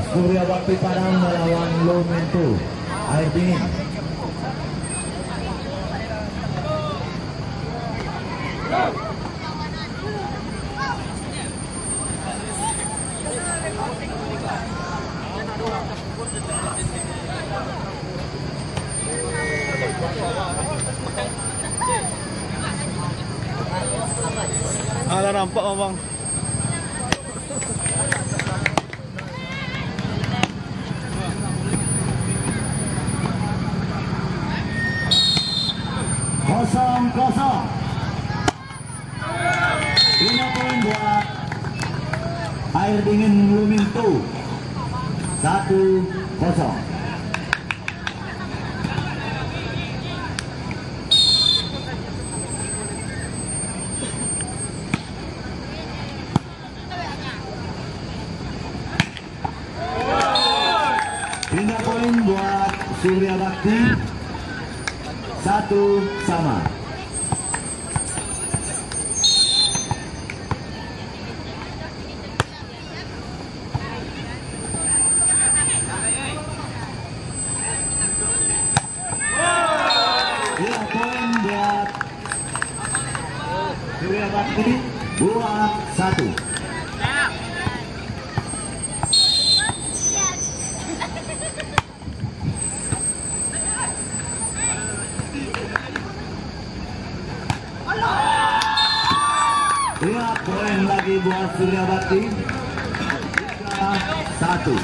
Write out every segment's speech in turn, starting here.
Surya Bakti Padang melawan Lumento Air Dingin. Ada nampak abang. Kosong. 5 poin buat Air Dingin Lumento. 1-0. Poin buat Surya Bakti. 1-1. Poin buat Surya Bakti. 2-1. Poin lagi buat Surya Bakti. 3-1.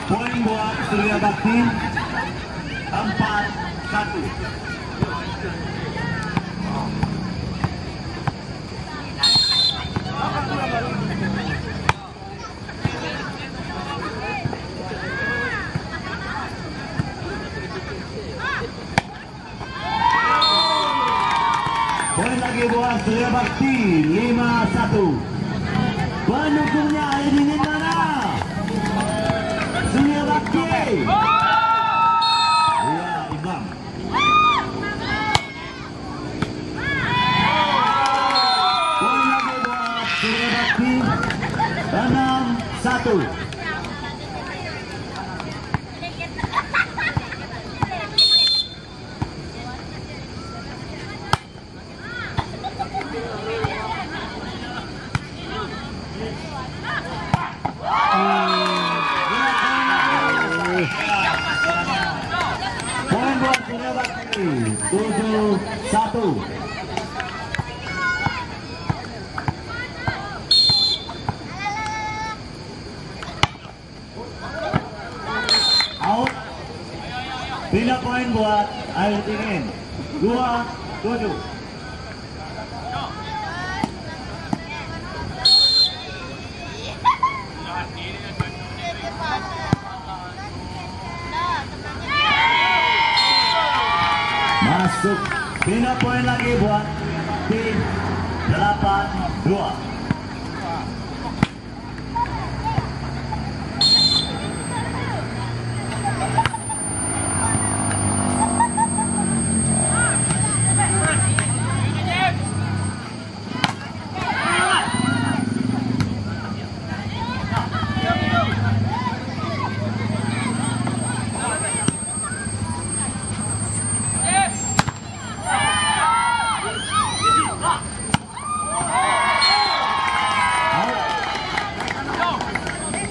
Poin buat Surya Bakti. 4-1. Poin lagi buat Surya Bakti. 5-1. Pendukungnya Air Dingin mana? Surya Bakti. Iya, Imam. Poin lagi buat Surya Bakti. 6-1. Poin buat Surya Bakti. 7-1. Out. Pindah poin buat Air Dingin. 2-7. Masuk. Pindah poin lagi buat tim 8-2.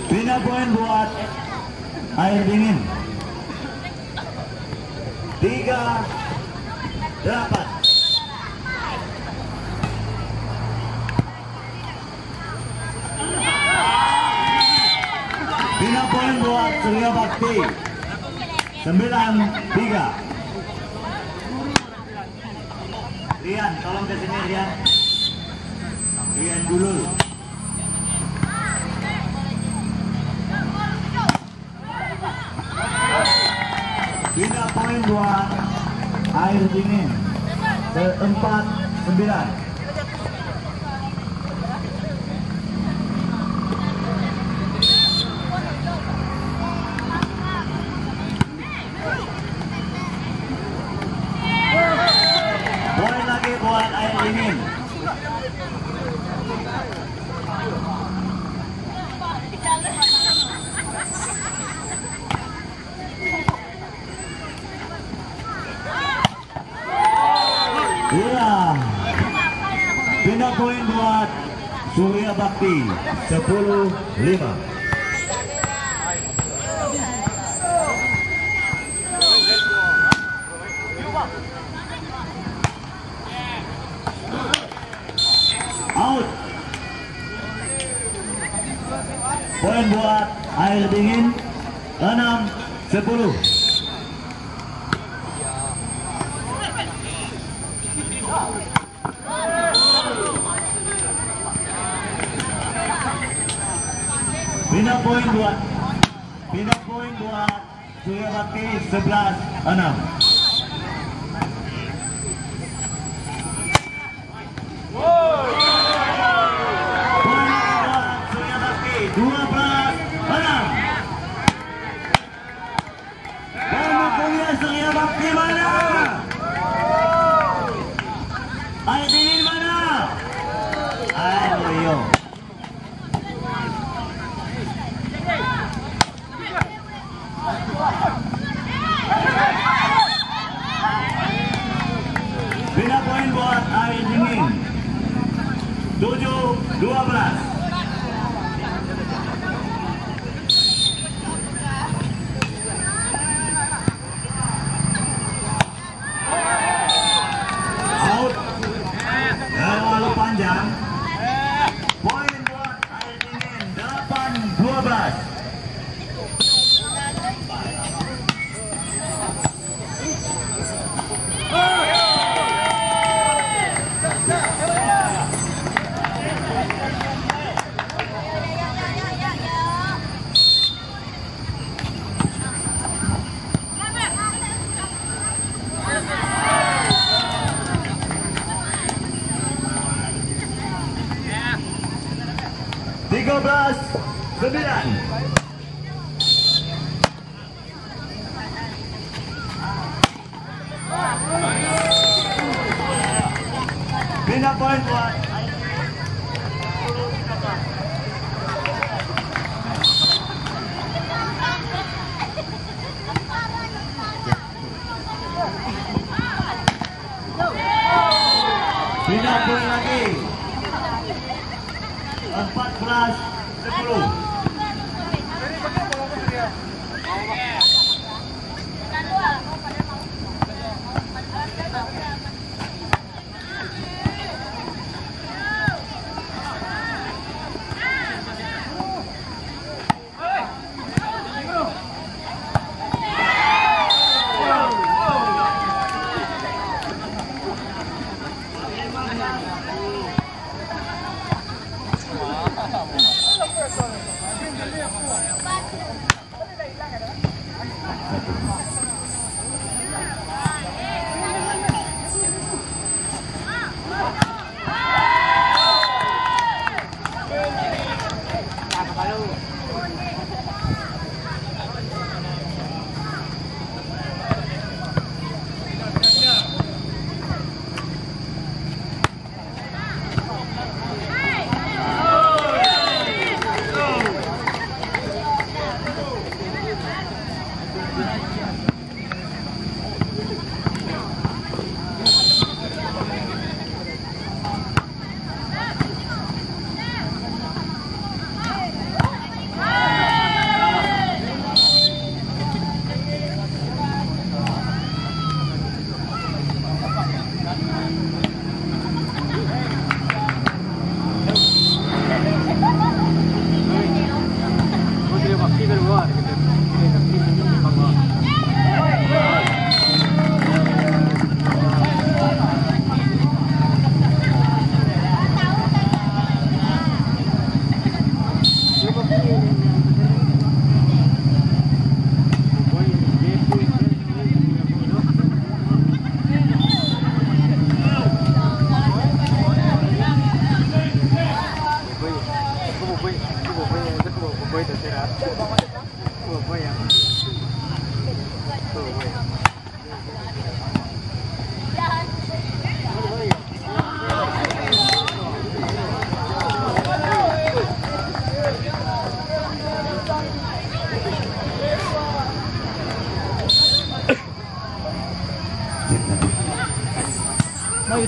Pindah poin buat Air Dingin. 3-8. Pindah poin buat Surya Bakti. 9-3. Rian, tolong ke sini Rian. Rian dulu. air dingin ke-49. Poin lagi buat air dingin. Iya, pindah poin buat Surya Bakti 10-5. Out. Poin buat air dingin 6-10. Pindah poin buat Surya Bakti 11-6. Surya Bakti mana? Air dingin mana? Ayo. Pindah poin buat air dingin 7-12. Terlalu panjang. Poin buat air dingin 8-12. Pindah poin buat pindah poin lagi 14-10.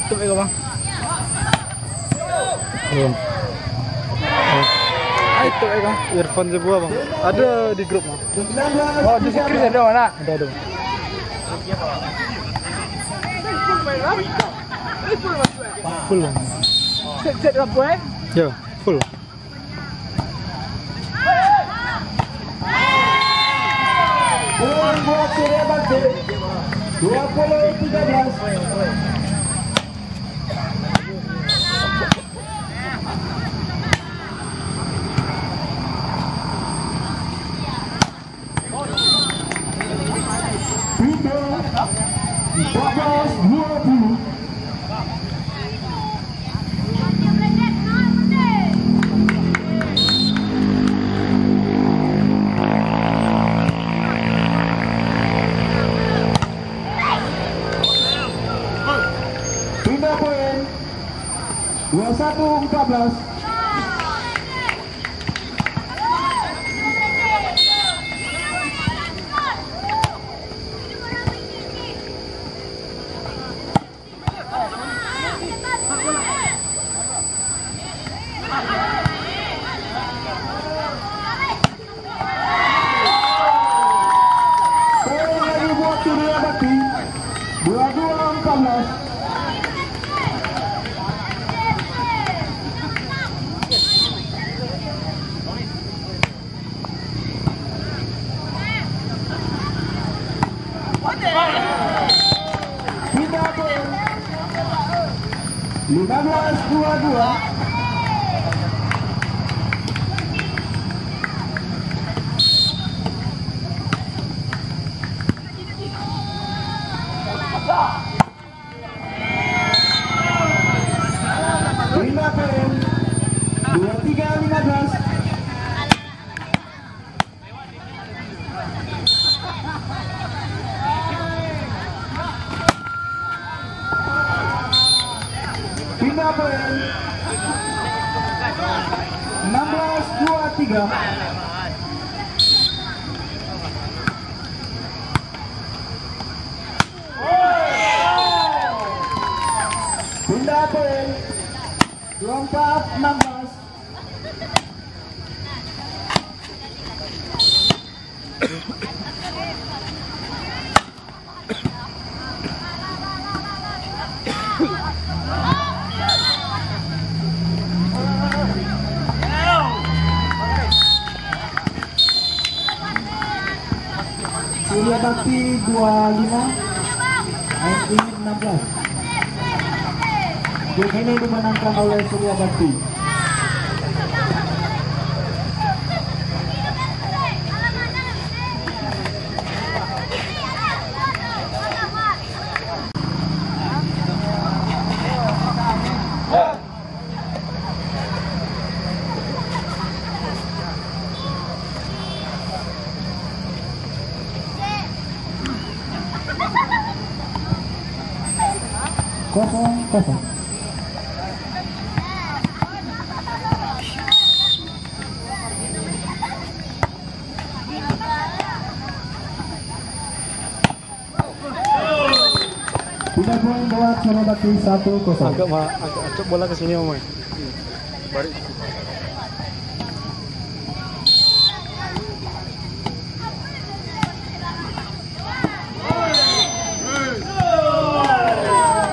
tutup ya bang. Belum. Itu ya bang. Earphone sebuah bang. Ada di grup bang. Oh, di Chris ada mana? Ada. Full bang. Set berapa eh? Ya, full. Bola buat Surya Bakti 20-13. Pindah 14-20. Pindah poin 21-14. Poin lagi buat Surya Bakti 22-14. Pindah poin 15-22. Pindah poin 23-15. Pindah poin 16-23. Pindah poin 24-16. Surya Bakti 25, MI 16. Game ini dimenangkan oleh Surya Bakti. Kosong. Pindah poin buat Surya Bakti 1-0. Agak bola ke sini bang. Balik.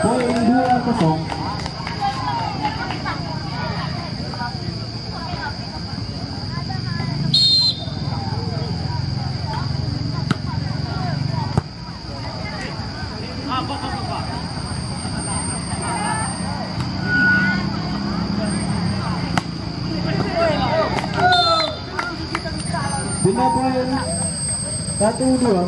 Poin 2-0. Pindah poin 1-2.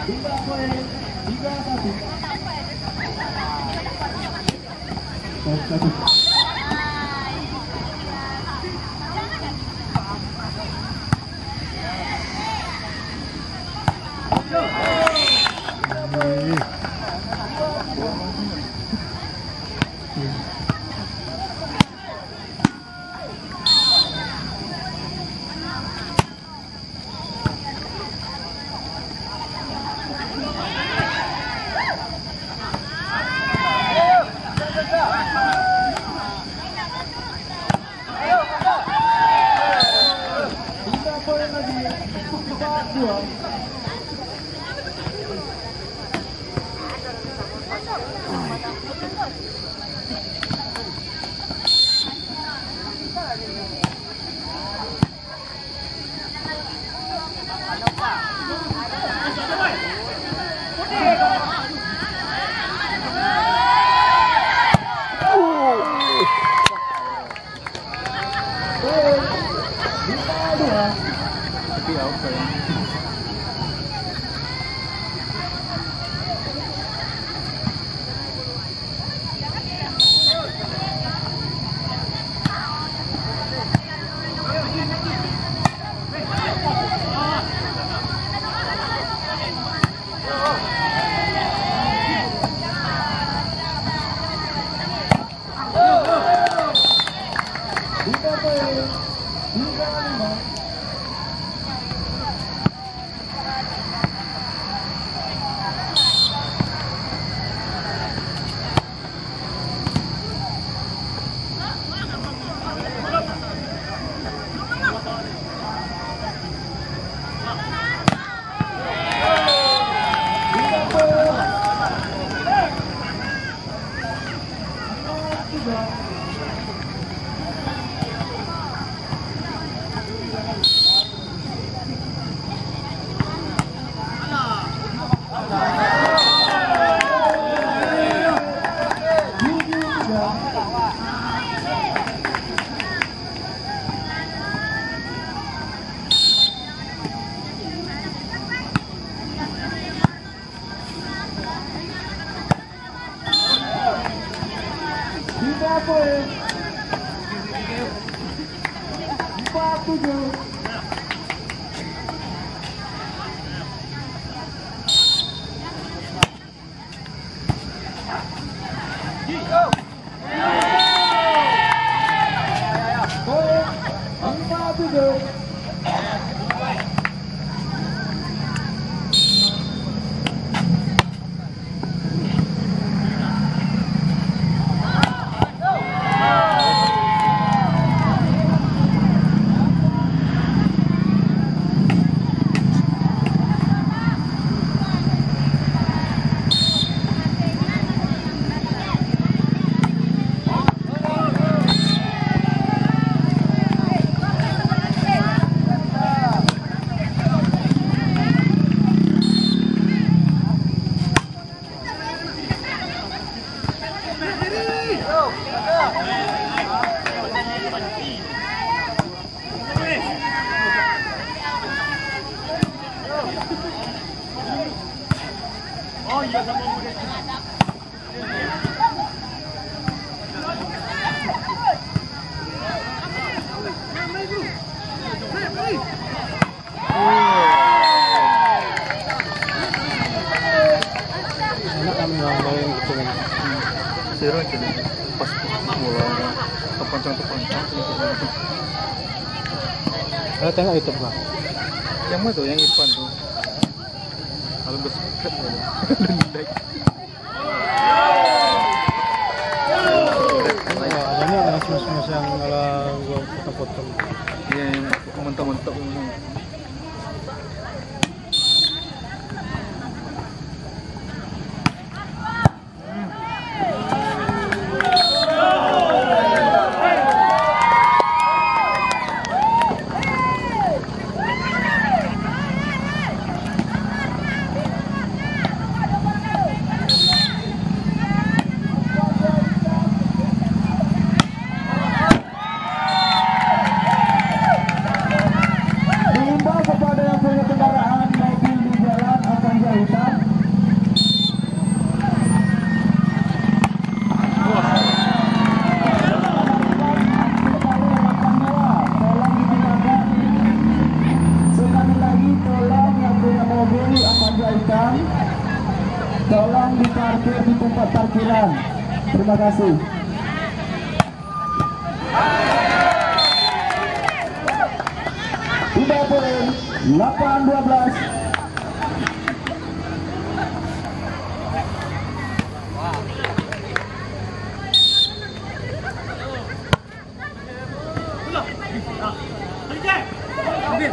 Pindah poin 3-1. Tapi apa ya? Enak kan main gitu kan. Seru aja nih. Pas bola keponcong-keponcong. Saya tengok YouTube Bang. Yang mana tuh? Yang Irfan tuh. Kalau berseket ya. Lendek. Adanya ada mas-mas yang ala gua potong-potong. Iya, yang mentok-mentok. Tolong diparkir di tempat parkiran. Terima kasih. Tidak boleh 8-12. Ambil.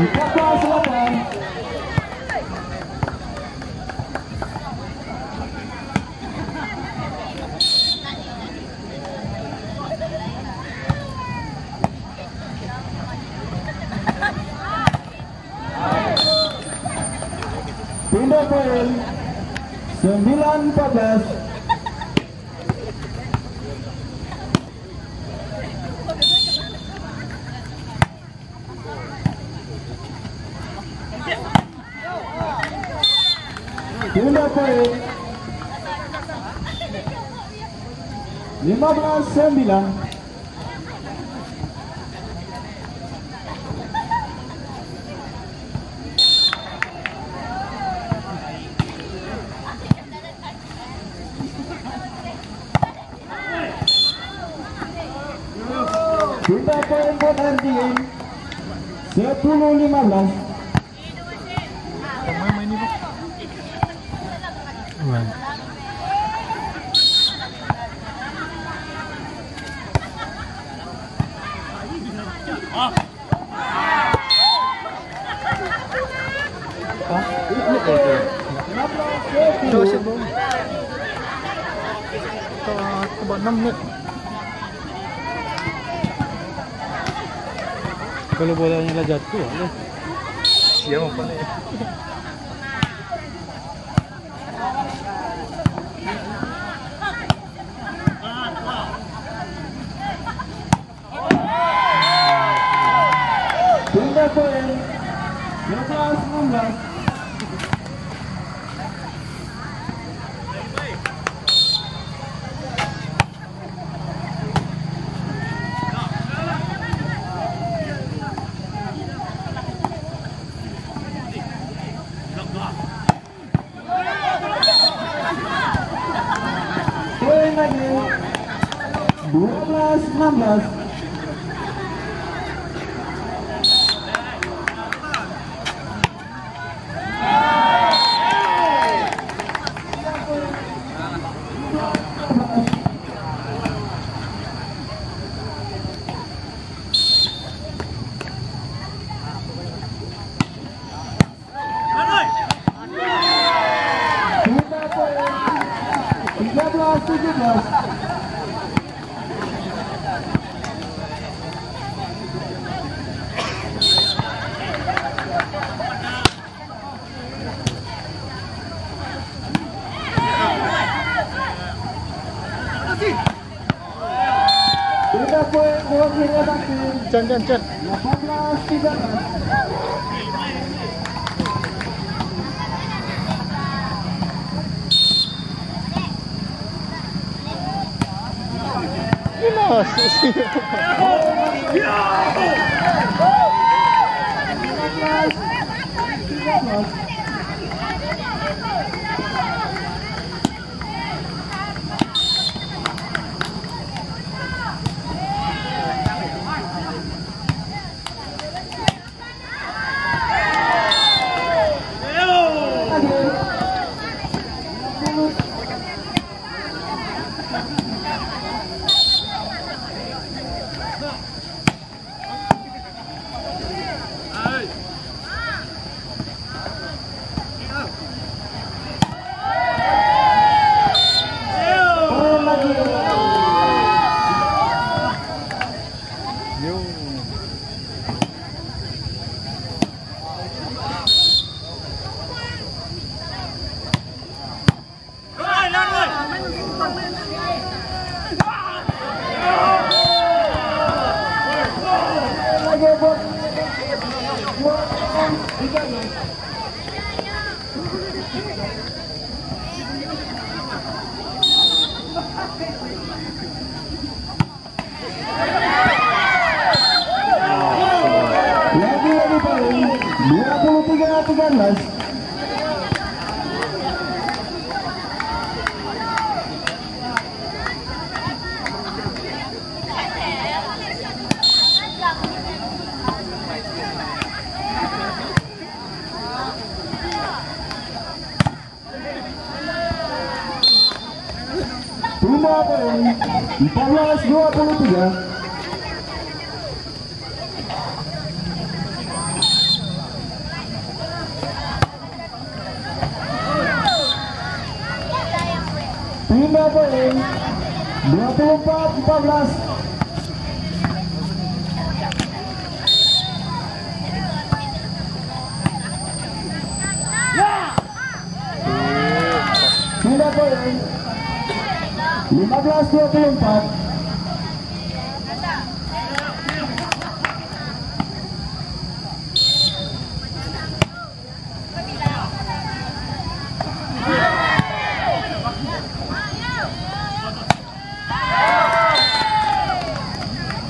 14-8. Pindah poin 9-14. Pindah poin 15-9. Pindah poin buat anjing 10-15. Main ini, Pak. Coba 6 menit. Kalau bolanya lah jatuh ya. Siapa apa nih? Pindah poin 12-16. Poin lagi 12-16. Pindah poin 13-17. Pindah poin buat Hingga Bakti Chan. 18-13. Lagi poin 23-13. Pindah poin 14-23. 24-14. Sudah poin 15-24.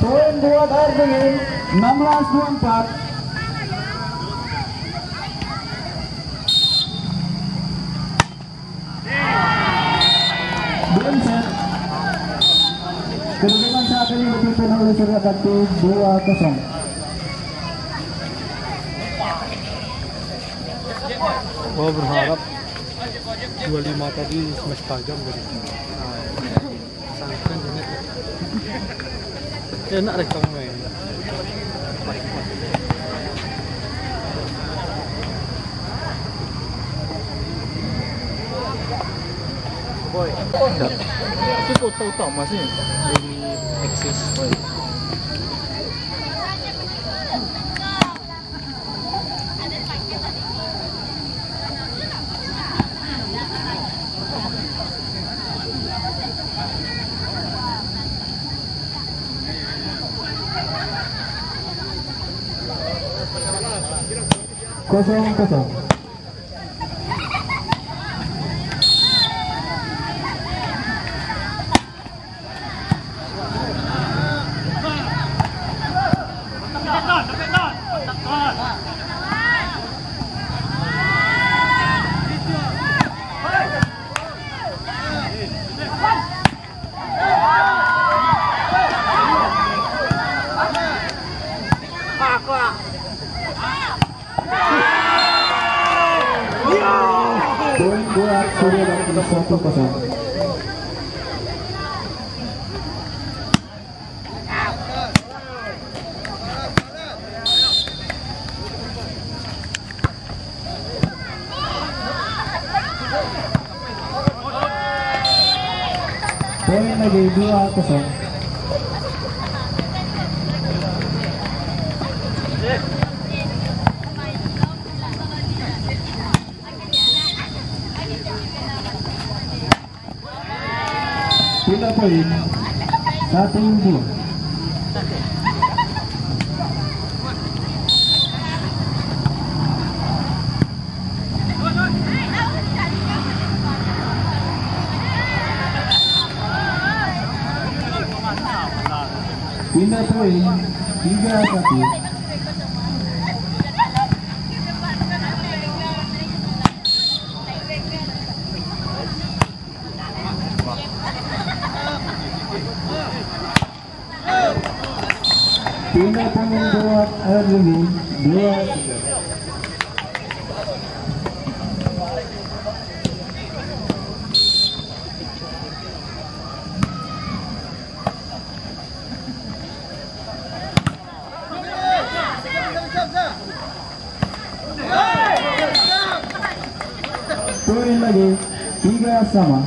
Poin buat Ardengin 16-24. Game set. Kedudukan saat ini dipimpin oleh Surya Bakti 2-0. Oh, berharap 25 tadi smash tajam dari sangkan ini. Enak deh kamu main. Boy, enggak. Itu kau tahu masih dari Axis. Boy. Kosong. Poin buat Surya Bakti 1-0. Poin lagi 2-0. Pindah poin 1-2. Pindah poin 3-1. Pindah poin buat Ardengin 2-3. Poin lagi 3-3.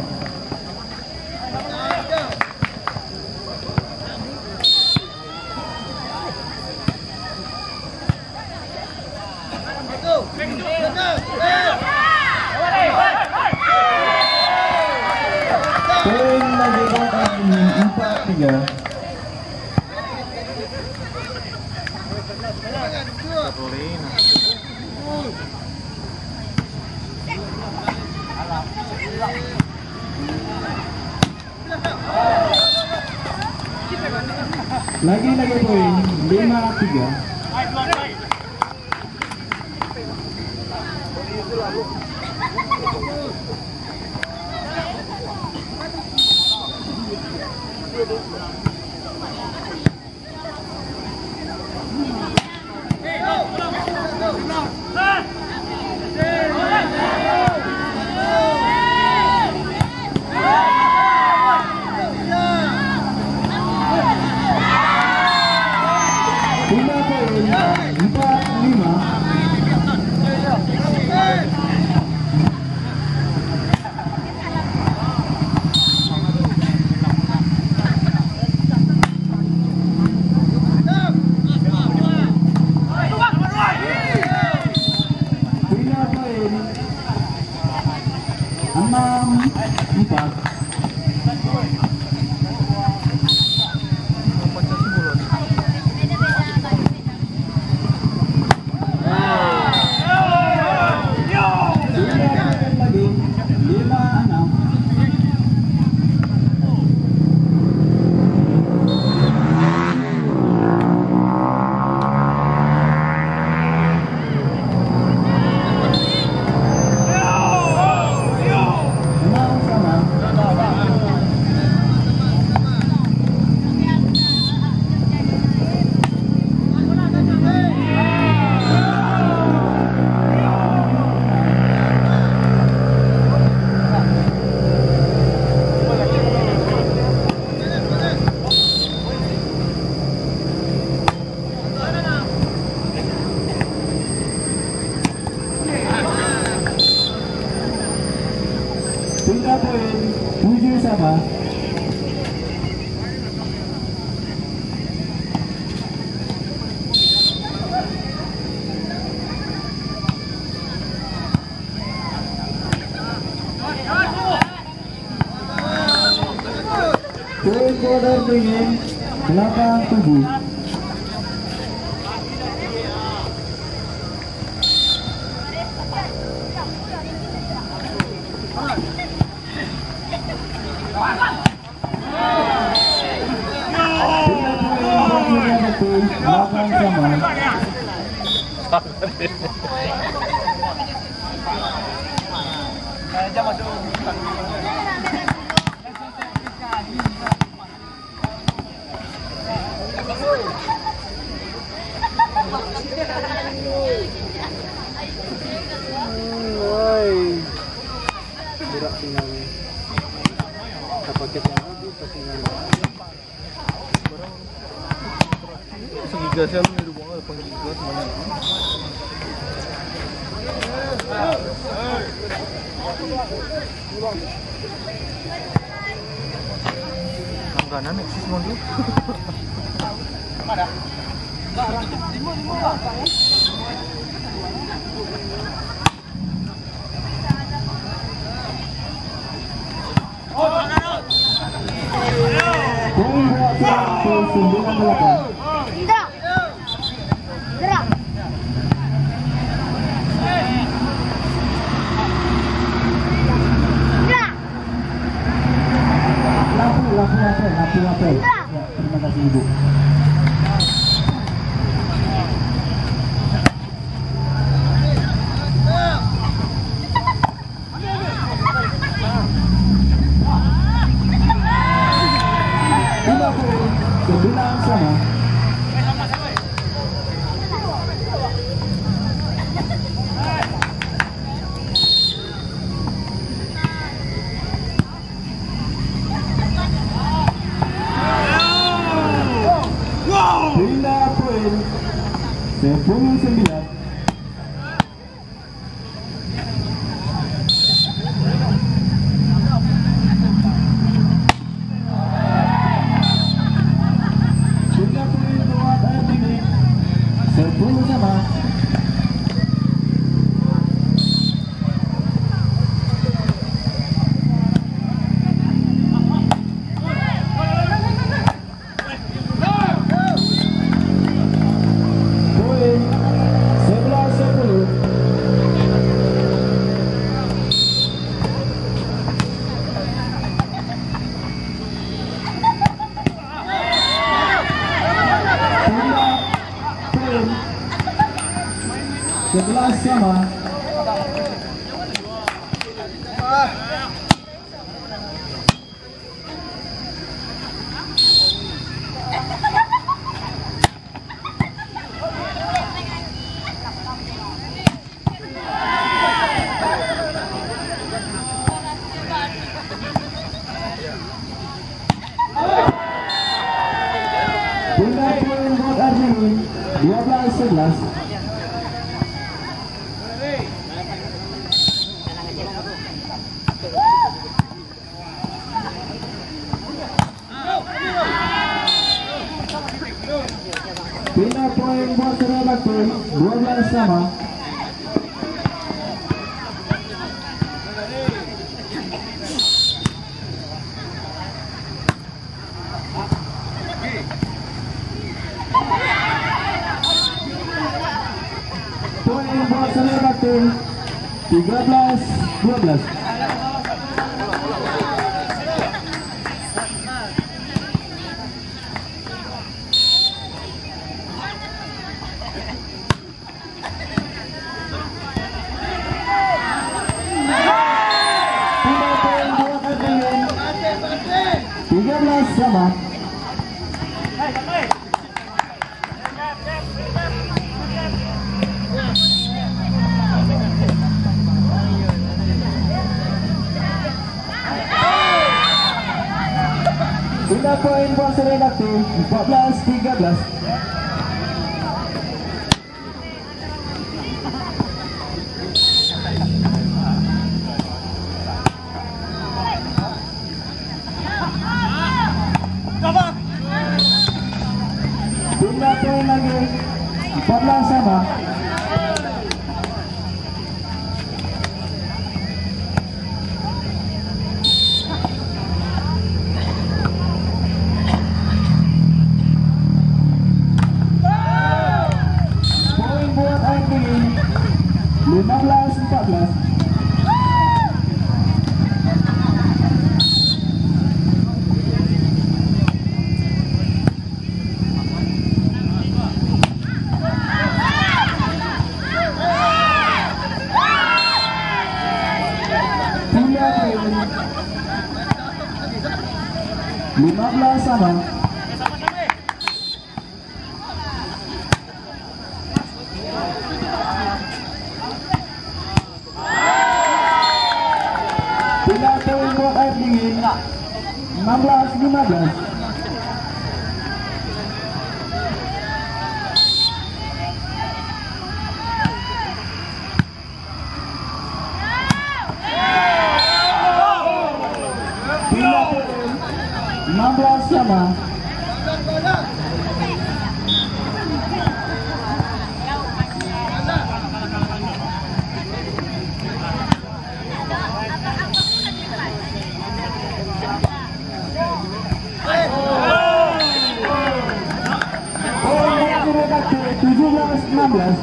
Poin lagi buat Ardengin 4-3. Lagi poin 5-3. Pindah poin 4-5. berdingin 8-7. Lapan sama. Gerak tinggalnya. Paketnya habis tinggalnya. Segiga saya lu buang ada panggil juga semuanya. Langganan eksis mau dulu. Mana? Gerak. Gerak. Gerak. Lapu. Ya, terima kasih Ibu. Sebelah sama. Pindah poin 10-9. Pindah poin buat Ardini 10 sama. Poin 11-10. Pindah poin 11 sama. Pindah poin buat Ardini 12-11. Pindah poin buat Sarawak 12 sama. Poin buat Sarawak 13-12. Pindah poin buat Ardini 13 sama. Pindah poin buat Sarawak 14-13. Pindah poin lagi 14 sama. 15-14. Pula poin 15 sama. Pula poin buat air dingin 16-15. Pula poin 16 sama. Poin buat 17-16.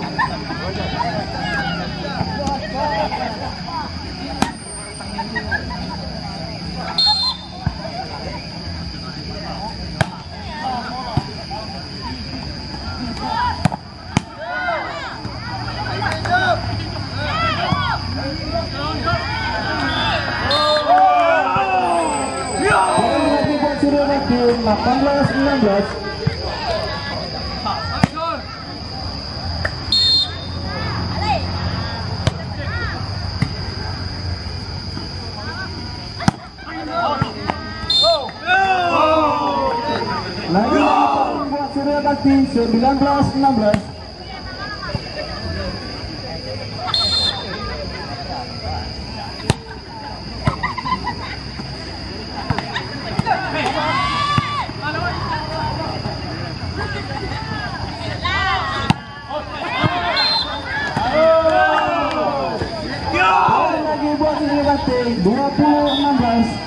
Poin lagi buat Suriawati 18-16. Lagi poin buat Suriawati 19-16. Poin lagi buat Suriawati 20-16.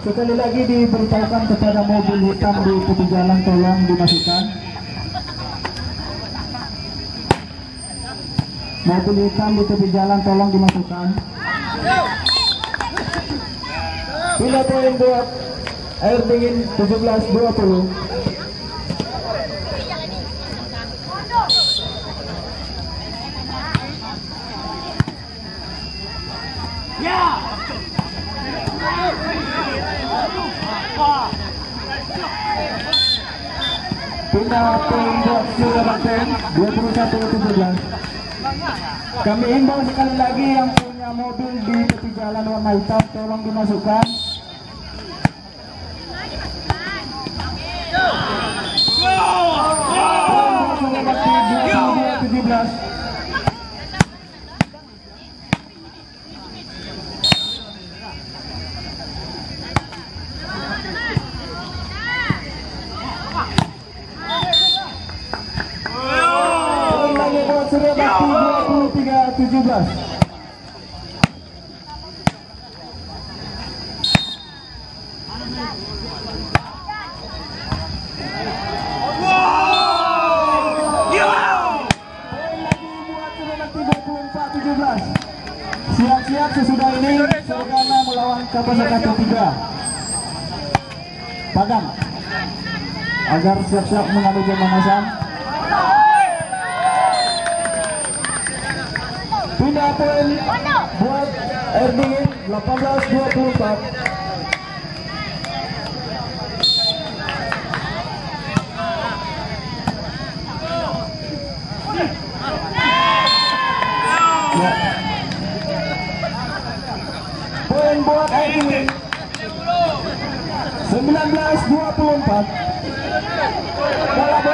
Sekali lagi diberitahukan kepada mobil hitam di tepi jalan tolong dimasukkan. Mobil hitam di tepi jalan tolong dimasukkan. Pula poin buat air dingin 17-20. Pula poin buat Suriawati 21-17. Kami himbau sekali lagi yang punya mobil di tepi jalan warna hitam tolong dimasukkan. Poin buat Suriawati 22-17. Poin lagi buat Suriawati 23-17. Siap-siap sesudah ini Sergana melawan Kapasaka 3. Padang agar siap-siap mengambil pemanasan. Pindah poin buat air dingin 18-24. Ya. Poin buat air dingin 19-24. Bola